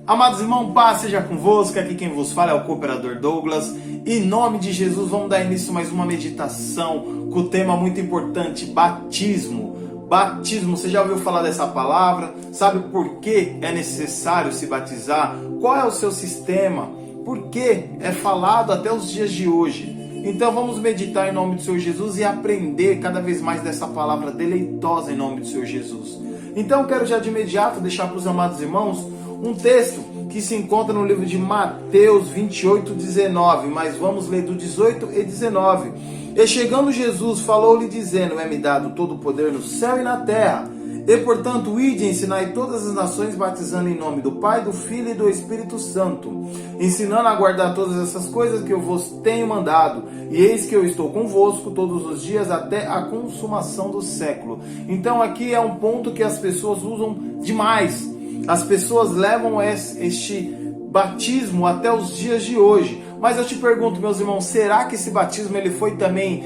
Amados irmãos, paz seja convosco, aqui quem vos fala é o Cooperador Douglas. Em nome de Jesus, vamos dar início a mais uma meditação com o tema muito importante, batismo. Batismo, você já ouviu falar dessa palavra? Sabe por que é necessário se batizar? Qual é o seu sistema? Por que é falado até os dias de hoje? Então vamos meditar em nome do Senhor Jesus e aprender cada vez mais dessa palavra deleitosa em nome do Senhor Jesus. Então eu quero já de imediato deixar para os amados irmãos um texto que se encontra no livro de Mateus 28, 19, mas vamos ler do 18 e 19. E chegando Jesus, falou-lhe dizendo, é-me dado todo o poder no céu e na terra. E portanto, ide e ensinai todas as nações, batizando em nome do Pai, do Filho e do Espírito Santo, ensinando a guardar todas essas coisas que eu vos tenho mandado. E eis que eu estou convosco todos os dias até a consumação do século. Então aqui é um ponto que as pessoas usam demais. As pessoas levam este batismo até os dias de hoje. Mas eu te pergunto, meus irmãos, será que esse batismo ele foi também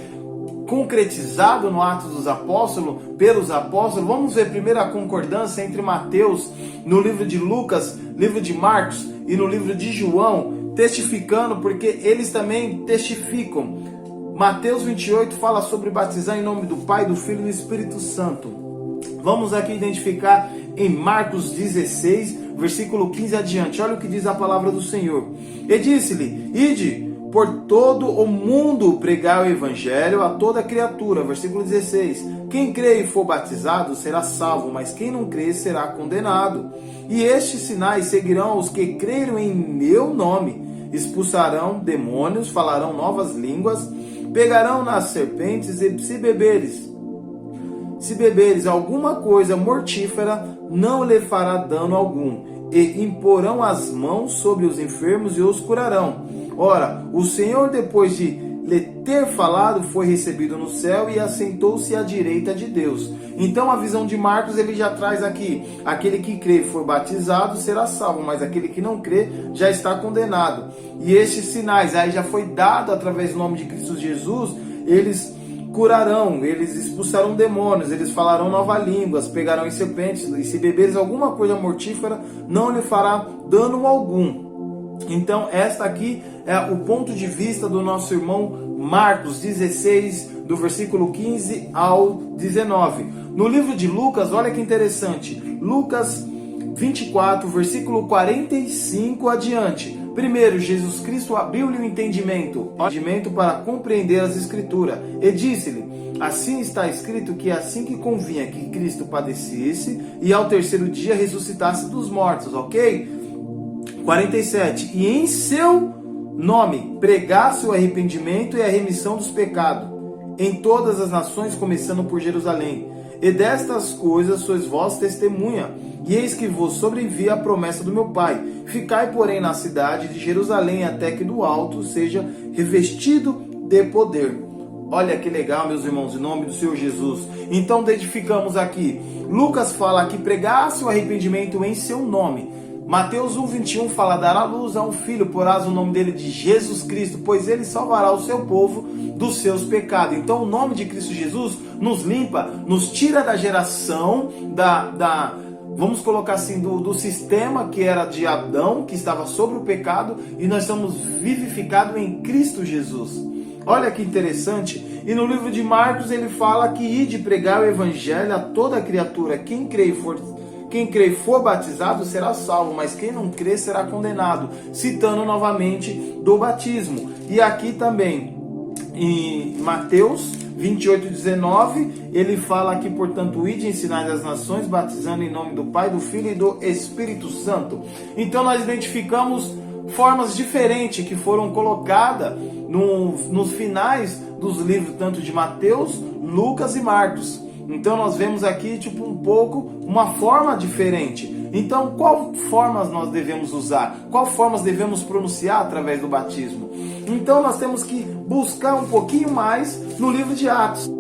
concretizado no Atos dos Apóstolos, pelos apóstolos? Vamos ver primeiro a concordância entre Mateus, no livro de Lucas, livro de Marcos e no livro de João, testificando, porque eles também testificam. Mateus 28 fala sobre batizar em nome do Pai, do Filho e do Espírito Santo. Vamos aqui identificar em Marcos 16, versículo 15 adiante. Olha o que diz a palavra do Senhor. E disse-lhe, ide por todo o mundo pregar o evangelho a toda criatura. Versículo 16. Quem crê e for batizado será salvo, mas quem não crê será condenado. E estes sinais seguirão os que creram em meu nome. Expulsarão demônios, falarão novas línguas, pegarão nas serpentes e se beberes alguma coisa mortífera, não lhe fará dano algum, e imporão as mãos sobre os enfermos e os curarão. Ora, o Senhor, depois de lhe ter falado, foi recebido no céu e assentou-se à direita de Deus. Então a visão de Marcos ele já traz aqui, aquele que crê e for batizado será salvo, mas aquele que não crê já está condenado. E estes sinais aí já foi dado através do nome de Cristo Jesus, eles curarão, eles expulsarão demônios, eles falarão novas línguas, pegarão em serpentes, e se beberes alguma coisa mortífera, não lhe fará dano algum. Então, esta aqui é o ponto de vista do nosso irmão Marcos 16, do versículo 15 ao 19. No livro de Lucas, olha que interessante, Lucas 24, versículo 45 adiante. Primeiro, Jesus Cristo abriu-lhe o entendimento para compreender as Escrituras, e disse-lhe, assim está escrito que assim que convinha que Cristo padecesse e ao terceiro dia ressuscitasse dos mortos, ok? 47, e em seu nome pregasse o arrependimento e a remissão dos pecados em todas as nações, começando por Jerusalém. E destas coisas sois vós testemunha, e eis que vos sobrevia a promessa do meu Pai. Ficai, porém, na cidade de Jerusalém, até que do alto seja revestido de poder. Olha que legal, meus irmãos, em nome do Senhor Jesus. Então, identificamos aqui, Lucas fala que pregasse o arrependimento em seu nome. Mateus 1,21 fala, dará luz a um filho, porás o nome dele de Jesus Cristo, pois ele salvará o seu povo dos seus pecados. Então o nome de Cristo Jesus nos limpa, nos tira da geração, vamos colocar assim, do sistema que era de Adão, que estava sobre o pecado, e nós somos vivificados em Cristo Jesus. Olha que interessante. E no livro de Marcos ele fala que ide pregar o evangelho a toda criatura. Quem crê e for batizado será salvo, mas quem não crê será condenado, citando novamente do batismo. E aqui também, em Mateus 28, 19, ele fala que, portanto, ide ensinar as nações, batizando em nome do Pai, do Filho e do Espírito Santo. Então nós identificamos formas diferentes que foram colocadas nos finais dos livros, tanto de Mateus, Lucas e Marcos. Então nós vemos aqui um pouco uma forma diferente. Então qual formas nós devemos usar? Qual formas devemos pronunciar através do batismo? Então nós temos que buscar um pouquinho mais no livro de Atos.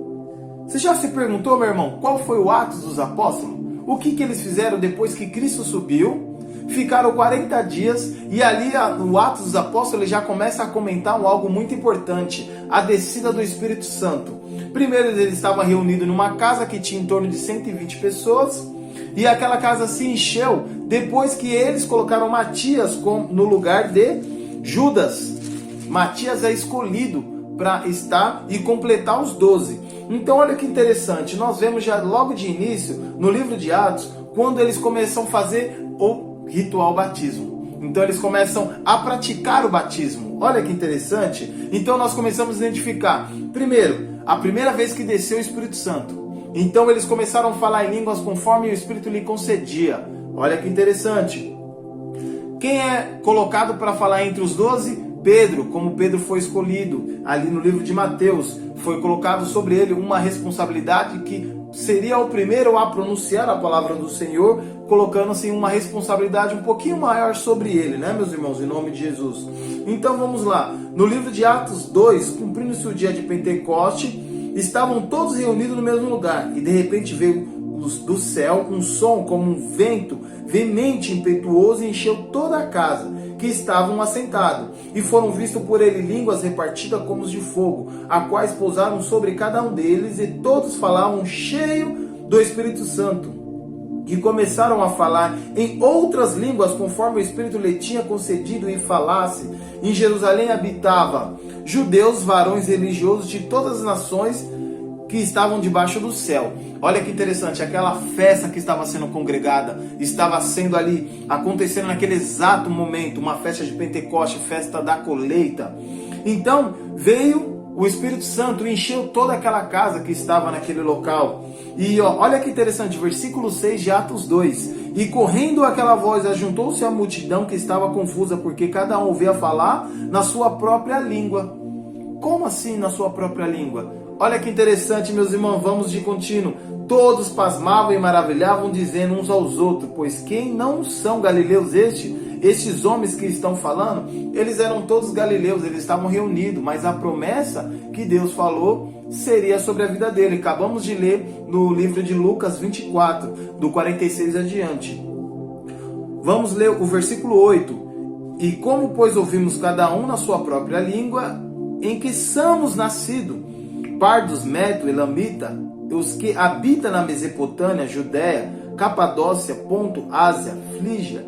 Você já se perguntou, meu irmão, qual foi o Atos dos Apóstolos? O que eles fizeram depois que Cristo subiu? Ficaram 40 dias e ali no Atos dos Apóstolos ele já começa a comentar algo muito importante, a descida do Espírito Santo. Primeiro eles estavam reunidos numa casa que tinha em torno de 120 pessoas e aquela casa se encheu depois que eles colocaram Matias no lugar de Judas. Matias é escolhido para estar e completar os 12. Então olha que interessante, nós vemos já logo de início, no livro de Atos, quando eles começam a fazer o ritual batismo. Então eles começam a praticar o batismo. Olha que interessante. Então nós começamos a identificar, primeiro, a primeira vez que desceu o Espírito Santo. Então eles começaram a falar em línguas conforme o Espírito lhe concedia. Olha que interessante. Quem é colocado para falar entre os 12? Pedro, como Pedro foi escolhido ali no livro de Mateus, foi colocado sobre ele uma responsabilidade que seria o primeiro a pronunciar a palavra do Senhor, colocando assim uma responsabilidade um pouquinho maior sobre ele, né, meus irmãos, em nome de Jesus. Então vamos lá, no livro de Atos 2, cumprindo-se o dia de Pentecoste, estavam todos reunidos no mesmo lugar, e de repente veio do céu um som como um vento veemente e impetuoso e encheu toda a casa que estavam assentados, e foram vistos por ele línguas repartidas como os de fogo, a quais pousaram sobre cada um deles, e todos falavam cheio do Espírito Santo, e começaram a falar em outras línguas, conforme o Espírito lhe tinha concedido e falasse. Em Jerusalém habitava judeus, varões religiosos de todas as nações que estavam debaixo do céu. Olha que interessante, aquela festa que estava sendo congregada, estava sendo ali, acontecendo naquele exato momento, uma festa de Pentecoste, festa da colheita. Então veio o Espírito Santo e encheu toda aquela casa que estava naquele local. E olha que interessante, versículo 6 de Atos 2. E correndo aquela voz, ajuntou-se a multidão que estava confusa, porque cada um ouvia falar na sua própria língua. Como assim na sua própria língua? Olha que interessante, meus irmãos, vamos de contínuo. Todos pasmavam e maravilhavam, dizendo uns aos outros, pois quem não são galileus estes homens que estão falando? Eles eram todos galileus, eles estavam reunidos, mas a promessa que Deus falou seria sobre a vida dele. Acabamos de ler no livro de Lucas 24, do 46 adiante. Vamos ler o versículo 8. E como, pois, ouvimos cada um na sua própria língua, em que somos nascidos, pardos, Médio, Elamita, os que habitam na Mesopotâmia, Judéia, Capadócia, Ponto, Ásia, Frígia,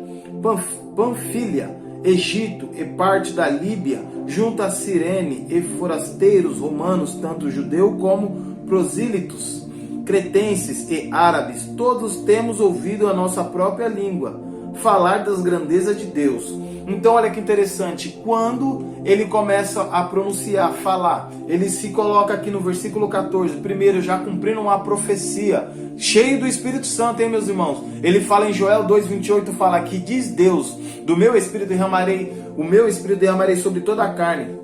Panfilha, Egito e parte da Líbia, junto a Cirene, e forasteiros romanos, tanto judeu como prosílitos, cretenses e árabes, todos temos ouvido a nossa própria língua falar das grandezas de Deus. Então olha que interessante, quando ele começa a pronunciar, falar, ele se coloca aqui no versículo 14, primeiro já cumprindo uma profecia, cheio do Espírito Santo, hein, meus irmãos? Ele fala em Joel 2,28, fala que diz Deus, do meu Espírito derramarei, o meu Espírito derramarei sobre toda a carne.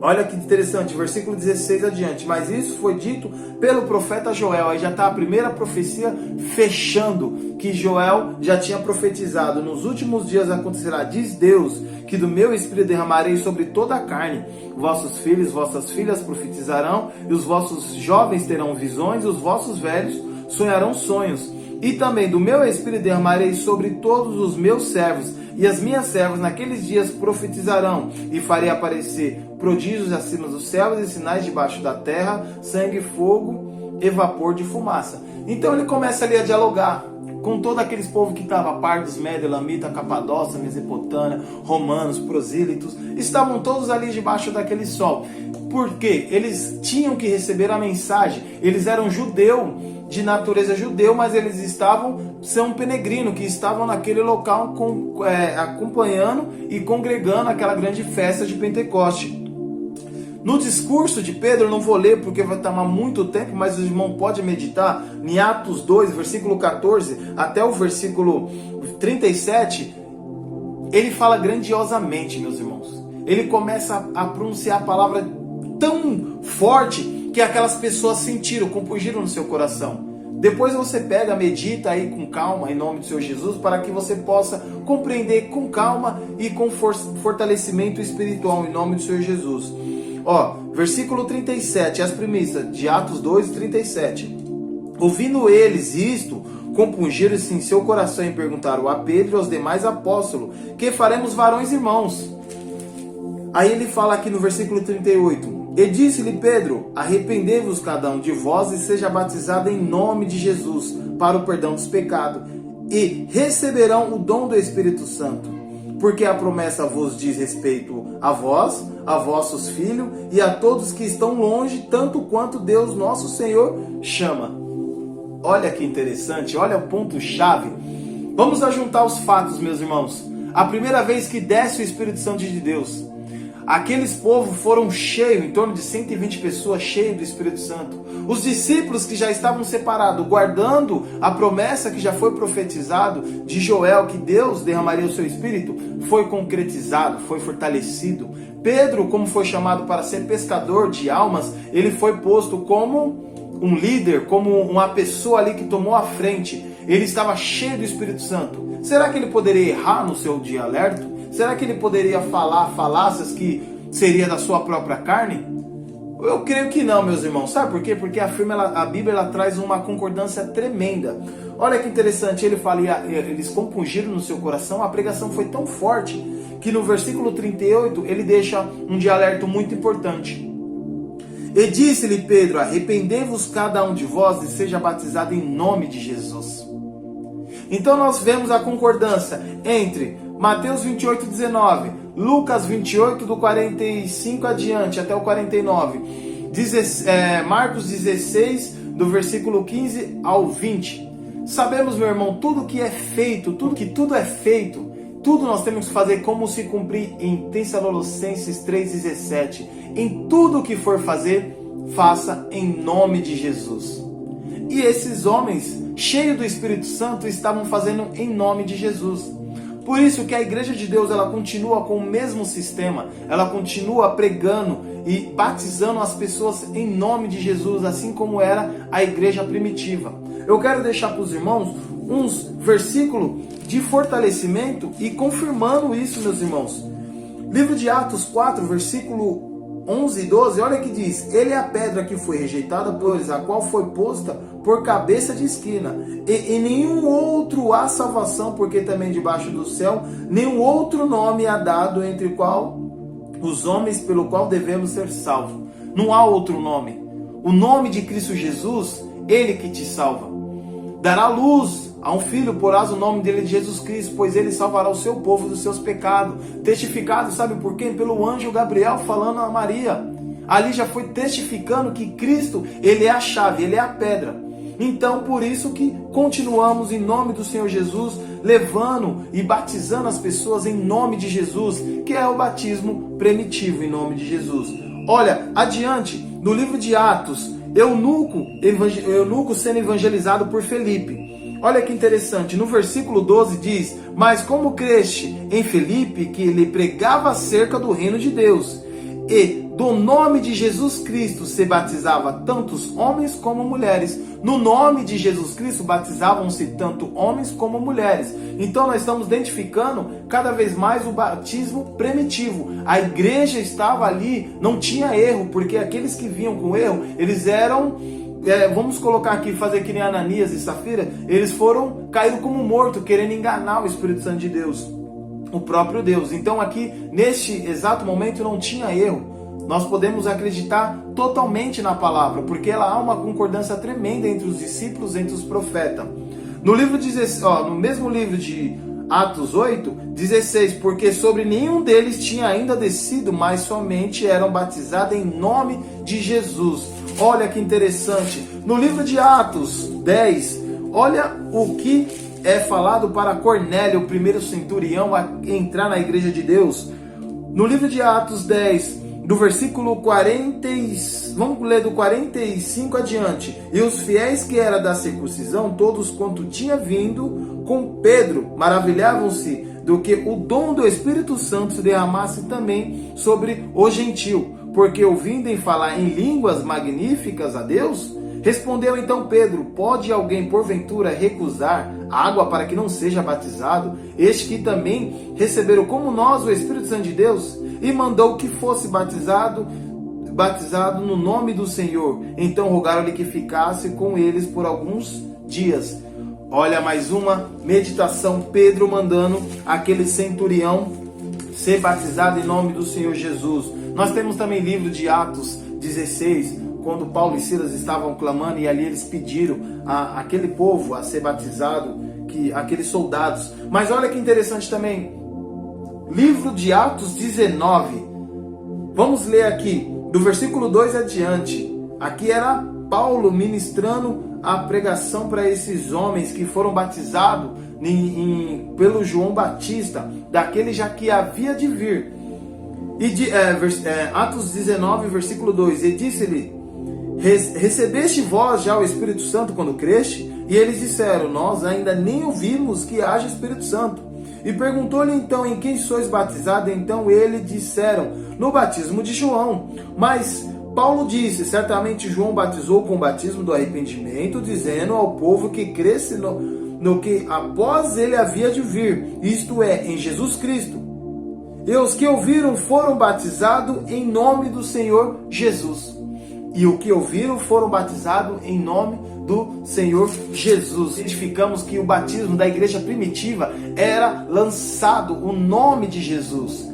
Olha que interessante, versículo 16 adiante. Mas isso foi dito pelo profeta Joel. Aí já está a primeira profecia fechando, que Joel já tinha profetizado. Nos últimos dias acontecerá, diz Deus, que do meu Espírito derramarei sobre toda a carne. Vossos filhos, vossas filhas profetizarão, e os vossos jovens terão visões, e os vossos velhos sonharão sonhos. E também do meu Espírito derramarei sobre todos os meus servos, e as minhas servas naqueles dias profetizarão, e farei aparecer prodígios acima dos céus e sinais debaixo da terra, sangue, fogo e vapor de fumaça. Então ele começa ali a dialogar com todo aqueles povos que estavam, pardos, Média, Elamita, Capadócia, Mesopotâmia, romanos, prosílitos, estavam todos ali debaixo daquele sol. Por quê? Eles tinham que receber a mensagem, eles eram judeus, de natureza judeu, mas eles são peregrinos que estavam naquele local acompanhando e congregando aquela grande festa de Pentecoste. No discurso de Pedro, eu não vou ler porque vai tomar muito tempo, mas o irmão pode meditar em Atos 2, versículo 14 até o versículo 37, ele fala grandiosamente, meus irmãos. Ele começa a pronunciar a palavra tão forte que aquelas pessoas sentiram, compungiram no seu coração. Depois você pega, medita aí com calma, em nome do Senhor Jesus, para que você possa compreender com calma e com fortalecimento espiritual, em nome do Senhor Jesus. Versículo 37, as premissas de Atos 2, 37. Ouvindo eles isto, compungiram-se em seu coração e perguntaram a Pedro e aos demais apóstolos, que faremos, varões irmãos? Aí ele fala aqui no versículo 38, e disse-lhe Pedro, arrependei-vos cada um de vós e seja batizado em nome de Jesus, para o perdão dos pecados, e receberão o dom do Espírito Santo, porque a promessa vos diz respeito a vós, a vossos filhos e a todos que estão longe, tanto quanto Deus nosso Senhor chama. Olha que interessante, olha o ponto-chave. Vamos ajuntar os fatos, meus irmãos. A primeira vez que desce o Espírito Santo de Deus, aqueles povos foram cheios, em torno de 120 pessoas cheios do Espírito Santo. Os discípulos que já estavam separados, guardando a promessa que já foi profetizado de Joel, que Deus derramaria o seu Espírito, foi concretizado, foi fortalecido. Pedro, como foi chamado para ser pescador de almas, ele foi posto como um líder, como uma pessoa ali que tomou a frente. Ele estava cheio do Espírito Santo. Será que ele poderia errar no seu dialeto? Será que ele poderia falar falácias que seria da sua própria carne? Eu creio que não, meus irmãos. Sabe por quê? Porque a Bíblia ela traz uma concordância tremenda. Olha que interessante, ele fala, eles compungiram no seu coração, a pregação foi tão forte que no versículo 38 ele deixa um dialeto muito importante. E disse-lhe Pedro, arrependei-vos cada um de vós e seja batizado em nome de Jesus. Então nós vemos a concordância entre Mateus 28, 19, Lucas 28, do 45 adiante, até o 49, Marcos 16, do versículo 15 ao 20. Sabemos, meu irmão, tudo que é feito, tudo é feito, tudo nós temos que fazer como se cumprir em Tessalonicenses 3,17. Em tudo que for fazer, faça em nome de Jesus. E esses homens, cheios do Espírito Santo, estavam fazendo em nome de Jesus. Por isso que a Igreja de Deus ela continua com o mesmo sistema, ela continua pregando e batizando as pessoas em nome de Jesus, assim como era a igreja primitiva. Eu quero deixar para os irmãos uns versículos de fortalecimento e confirmando isso, meus irmãos. Livro de Atos 4, versículo 11 e 12, olha que diz: ele é a pedra que foi rejeitada por eles, a qual foi posta por cabeça de esquina, e em nenhum outro há salvação, porque também debaixo do céu nenhum outro nome há dado entre qual os homens pelo qual devemos ser salvos. Não há outro nome. O nome de Cristo Jesus, ele que te salva. Dará luz a um filho, porás o nome dele de Jesus Cristo, pois ele salvará o seu povo dos seus pecados. Testificado, sabe por quê? Pelo anjo Gabriel falando a Maria. Ali já foi testificando que Cristo, ele é a chave, ele é a pedra. Então, por isso que continuamos em nome do Senhor Jesus, levando e batizando as pessoas em nome de Jesus, que é o batismo primitivo em nome de Jesus. Olha, adiante, no livro de Atos, eunuco sendo evangelizado por Felipe. Olha que interessante, no versículo 12 diz: mas como creste em Felipe, que lhe pregava acerca do reino de Deus, e do nome de Jesus Cristo se batizava tantos homens como mulheres. No nome de Jesus Cristo batizavam-se tanto homens como mulheres. Então nós estamos identificando cada vez mais o batismo primitivo. A igreja estava ali, não tinha erro, porque aqueles que vinham com erro, eles eram... vamos colocar aqui, fazer que nem Ananias e Safira, eles caíram como mortos, querendo enganar o Espírito Santo de Deus, o próprio Deus. Então aqui, neste exato momento, não tinha erro. Nós podemos acreditar totalmente na palavra, porque ela há uma concordância tremenda entre os discípulos, entre os profetas. No mesmo livro de Atos 8, 16, porque sobre nenhum deles tinha ainda descido, mas somente eram batizados em nome de Jesus. Olha que interessante. No livro de Atos 10, olha o que é falado para Cornélio, o primeiro centurião a entrar na igreja de Deus. No livro de Atos 10, do versículo 40, vamos ler do 45 adiante. E os fiéis que era da circuncisão, todos quanto tinha vindo com Pedro, maravilhavam-se do que o dom do Espírito Santo se derramasse também sobre o gentil, porque ouvindo falar em línguas magníficas a Deus. Respondeu então Pedro: pode alguém porventura recusar água para que não seja batizado, este que também receberam como nós o Espírito Santo de Deus? E mandou que fosse batizado no nome do Senhor. Então rogaram-lhe que ficasse com eles por alguns dias. Olha, mais uma meditação, Pedro mandando aquele centurião ser batizado em nome do Senhor Jesus. Nós temos também livro de Atos 16, quando Paulo e Silas estavam clamando, e ali eles pediram aquele povo a ser batizado, aqueles soldados. Mas olha que interessante também, livro de Atos 19, vamos ler aqui, do versículo 2 adiante. Aqui era Paulo ministrando a pregação para esses homens que foram batizados pelo João Batista, daquele já que havia de vir. Atos 19, versículo 2, e disse-lhe: recebeste vós já o Espírito Santo quando creste? E eles disseram: nós ainda nem ouvimos que haja Espírito Santo. E perguntou-lhe então: em quem sois batizados? Então eles disseram: no batismo de João. Mas Paulo disse: certamente João batizou com o batismo do arrependimento, dizendo ao povo que cresce no que após ele havia de vir, isto é, em Jesus Cristo. E os que ouviram foram batizados em nome do Senhor Jesus. E o que ouviram foram batizados em nome do Senhor Jesus. Identificamos que o batismo da igreja primitiva era lançado o nome de Jesus.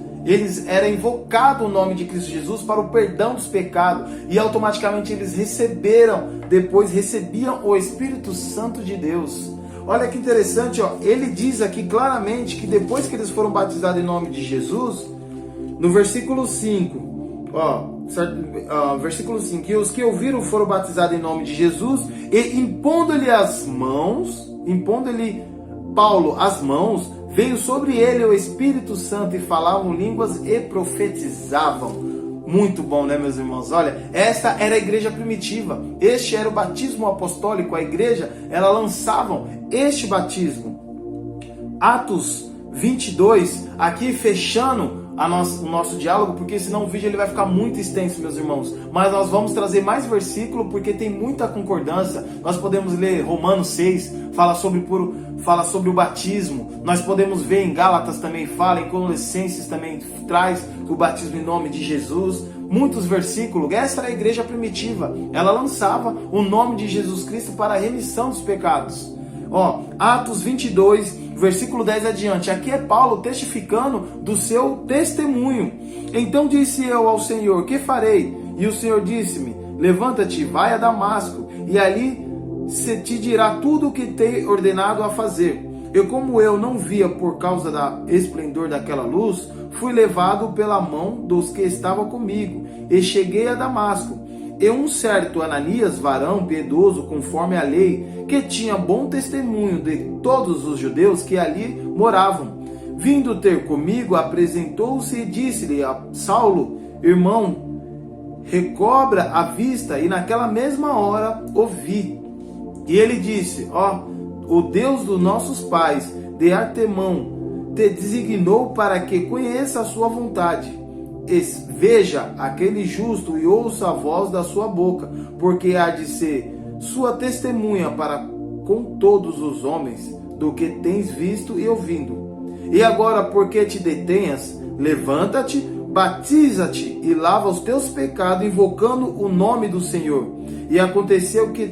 Era invocado o nome de Cristo Jesus para o perdão dos pecados. E automaticamente eles recebiam o Espírito Santo de Deus. Olha que interessante, ó. Ele diz aqui claramente que depois que eles foram batizados em nome de Jesus, no versículo 5, versículo 5, e os que ouviram foram batizados em nome de Jesus, e impondo-lhe Paulo as mãos, veio sobre ele o Espírito Santo e falavam línguas e profetizavam. Muito bom, né, meus irmãos? Olha, esta era a igreja primitiva. Este era o batismo apostólico. A igreja, ela lançava este batismo. Atos 22, aqui fechando o nosso diálogo, porque senão o vídeo ele vai ficar muito extenso, meus irmãos. Mas nós vamos trazer mais versículo, porque tem muita concordância. Nós podemos ler Romanos 6, fala sobre o batismo. Nós podemos ver em Gálatas também fala, em Colossenses também traz o batismo em nome de Jesus. Muitos versículos. Essa era a igreja primitiva. Ela lançava o nome de Jesus Cristo para a remissão dos pecados. Atos 22, versículo 10 adiante. Aqui é Paulo testificando do seu testemunho. Então disse eu ao Senhor: que farei? E o Senhor disse-me: levanta-te, vai a Damasco, e ali se te dirá tudo o que te ordenado a fazer. Como eu não via por causa do esplendor daquela luz, fui levado pela mão dos que estavam comigo, e cheguei a Damasco. E um certo Ananias, varão piedoso conforme a lei, que tinha bom testemunho de todos os judeus que ali moravam, vindo ter comigo, apresentou-se e disse-lhe a Saulo: irmão, recobra a vista. E naquela mesma hora ouvi. E ele disse: o Deus dos nossos pais, de antemão, te designou para que conheça a sua vontade. Veja aquele justo e ouça a voz da sua boca, porque há de ser sua testemunha para com todos os homens do que tens visto e ouvindo. E agora, por que te detenhas? Levanta-te, batiza-te e lava os teus pecados, invocando o nome do Senhor. E aconteceu que,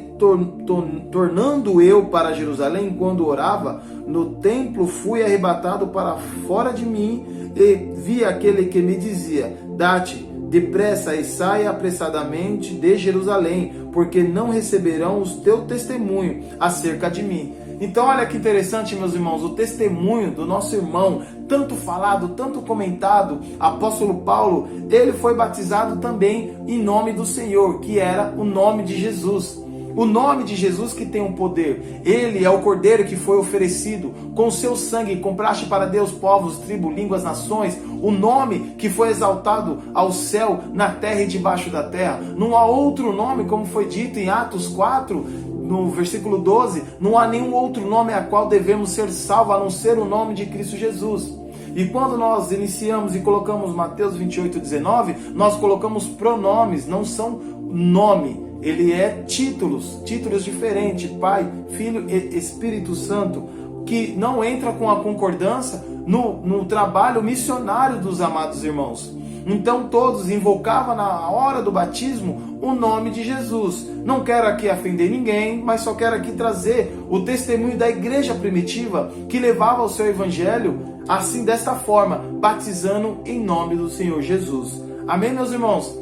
tornando eu para Jerusalém, quando orava no templo, fui arrebatado para fora de mim, e vi aquele que me dizia: dá-te depressa e saia apressadamente de Jerusalém, porque não receberão o teu testemunho acerca de mim. Então olha que interessante, meus irmãos, o testemunho do nosso irmão, tanto falado, tanto comentado, apóstolo Paulo, ele foi batizado também em nome do Senhor, que era o nome de Jesus. O nome de Jesus que tem um poder. Ele é o cordeiro que foi oferecido. Com seu sangue compraste para Deus povos, tribos, línguas, nações. O nome que foi exaltado ao céu, na terra e debaixo da terra. Não há outro nome, como foi dito em Atos 4, no versículo 12. Não há nenhum outro nome a qual devemos ser salvos, a não ser o nome de Cristo Jesus. E quando nós iniciamos e colocamos Mateus 28:19, nós colocamos pronomes, não são nome. Ele é títulos diferentes, Pai, Filho e Espírito Santo, que não entra com a concordância no trabalho missionário dos amados irmãos. Então todos invocavam na hora do batismo o nome de Jesus. Não quero aqui ofender ninguém, mas só quero aqui trazer o testemunho da igreja primitiva que levava o seu evangelho assim, desta forma, batizando em nome do Senhor Jesus. Amém, meus irmãos?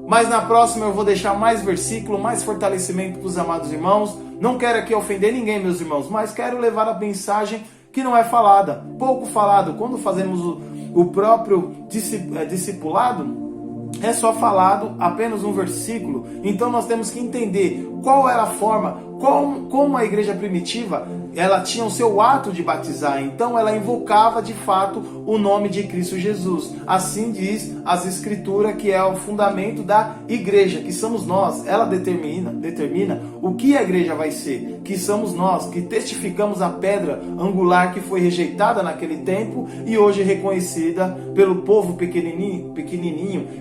Mas na próxima eu vou deixar mais versículo, mais fortalecimento para os amados irmãos. Não quero aqui ofender ninguém, meus irmãos, mas quero levar a mensagem que não é falada, pouco falado. Quando fazemos o próprio discipulado, é só falado apenas um versículo. Então nós temos que entender qual era a forma, como a igreja primitiva, ela tinha o seu ato de batizar. Então ela invocava de fato o nome de Cristo Jesus. Assim diz as Escrituras, que é o fundamento da igreja, que somos nós. Ela determina o que a igreja vai ser, que somos nós, que testificamos a pedra angular que foi rejeitada naquele tempo e hoje reconhecida pelo povo pequenininho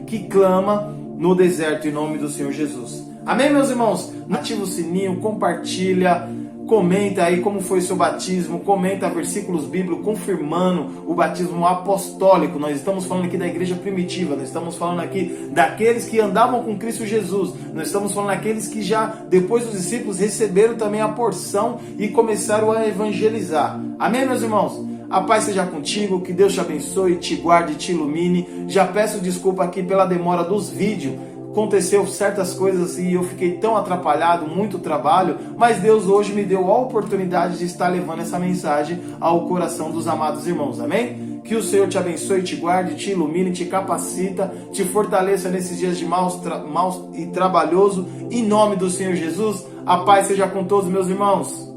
que clama no deserto em nome do Senhor Jesus. Amém, meus irmãos? Ativa o sininho, compartilha, comenta aí como foi seu batismo, comenta versículos bíblicos confirmando o batismo apostólico. Nós estamos falando aqui da igreja primitiva, nós estamos falando aqui daqueles que andavam com Cristo Jesus, nós estamos falando daqueles que já, depois dos discípulos, receberam também a porção e começaram a evangelizar. Amém, meus irmãos? A paz seja contigo, que Deus te abençoe, te guarde, te ilumine. Já peço desculpa aqui pela demora dos vídeos. Aconteceu certas coisas e eu fiquei tão atrapalhado, muito trabalho, mas Deus hoje me deu a oportunidade de estar levando essa mensagem ao coração dos amados irmãos, amém? Que o Senhor te abençoe, te guarde, te ilumine, te capacita, te fortaleça nesses dias de maus e trabalhoso, em nome do Senhor Jesus. A paz seja com todos, meus irmãos.